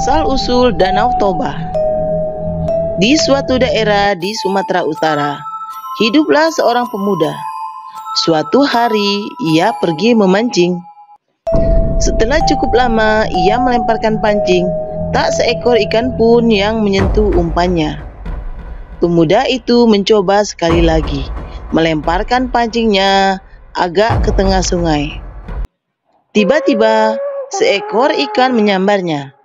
Asal-usul Danau Toba. Di suatu daerah di Sumatera Utara, hiduplah seorang pemuda. Suatu hari, ia pergi memancing. Setelah cukup lama, ia melemparkan pancing. Tak seekor ikan pun yang menyentuh umpannya. Pemuda itu mencoba sekali lagi, melemparkan pancingnya agak ke tengah sungai. Tiba-tiba, seekor ikan menyambarnya.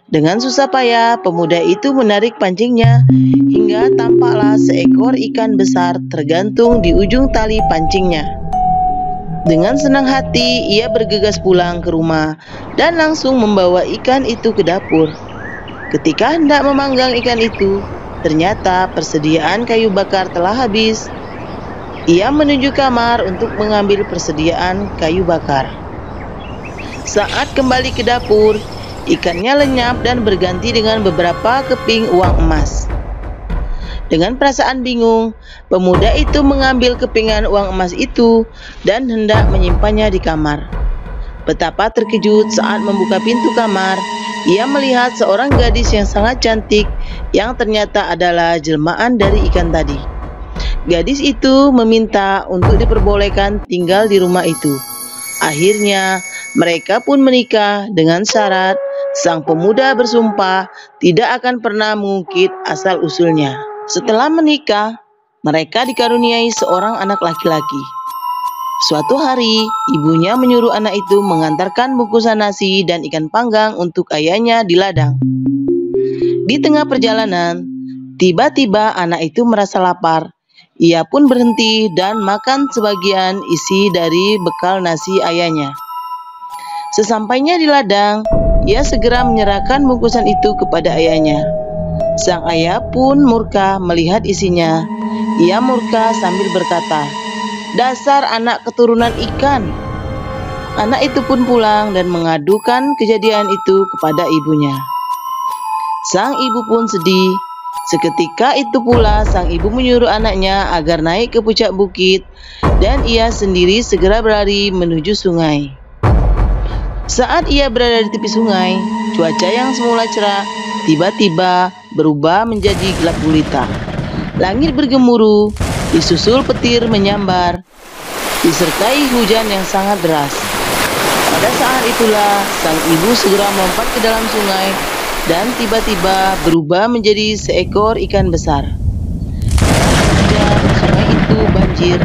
Dengan susah payah, pemuda itu menarik pancingnya hingga tampaklah seekor ikan besar tergantung di ujung tali pancingnya. Dengan senang hati, ia bergegas pulang ke rumah dan langsung membawa ikan itu ke dapur. Ketika hendak memanggang ikan itu, ternyata persediaan kayu bakar telah habis. Ia menuju kamar untuk mengambil persediaan kayu bakar. Saat kembali ke dapur, ikannya lenyap dan berganti dengan beberapa keping uang emas. Dengan perasaan bingung, pemuda itu mengambil kepingan uang emas itu dan hendak menyimpannya di kamar. Betapa terkejut saat membuka pintu kamar, ia melihat seorang gadis yang sangat cantik yang ternyata adalah jelmaan dari ikan tadi. Gadis itu meminta untuk diperbolehkan tinggal di rumah itu. Akhirnya, mereka pun menikah dengan syarat sang pemuda bersumpah tidak akan pernah mengungkit asal-usulnya. Setelah menikah, mereka dikaruniai seorang anak laki-laki. Suatu hari, ibunya menyuruh anak itu mengantarkan bungkusan nasi dan ikan panggang untuk ayahnya di ladang. Di tengah perjalanan, tiba-tiba anak itu merasa lapar. Ia pun berhenti dan makan sebagian isi dari bekal nasi ayahnya. Sesampainya di ladang, ia segera menyerahkan bungkusan itu kepada ayahnya. Sang ayah pun murka melihat isinya. Ia murka sambil berkata, "Dasar anak keturunan ikan." Anak itu pun pulang dan mengadukan kejadian itu kepada ibunya. Sang ibu pun sedih. Seketika itu pula sang ibu menyuruh anaknya agar naik ke puncak bukit dan ia sendiri segera berlari menuju sungai. Saat ia berada di tepi sungai, cuaca yang semula cerah tiba-tiba berubah menjadi gelap gulita. Langit bergemuruh, disusul petir menyambar, disertai hujan yang sangat deras. Pada saat itulah sang ibu segera melompat ke dalam sungai dan tiba-tiba berubah menjadi seekor ikan besar. Hujan, sungai itu banjir,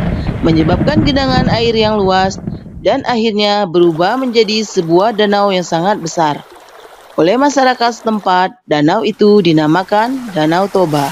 menyebabkan genangan air yang luas dan akhirnya berubah menjadi sebuah danau yang sangat besar. Oleh masyarakat setempat, danau itu dinamakan Danau Toba.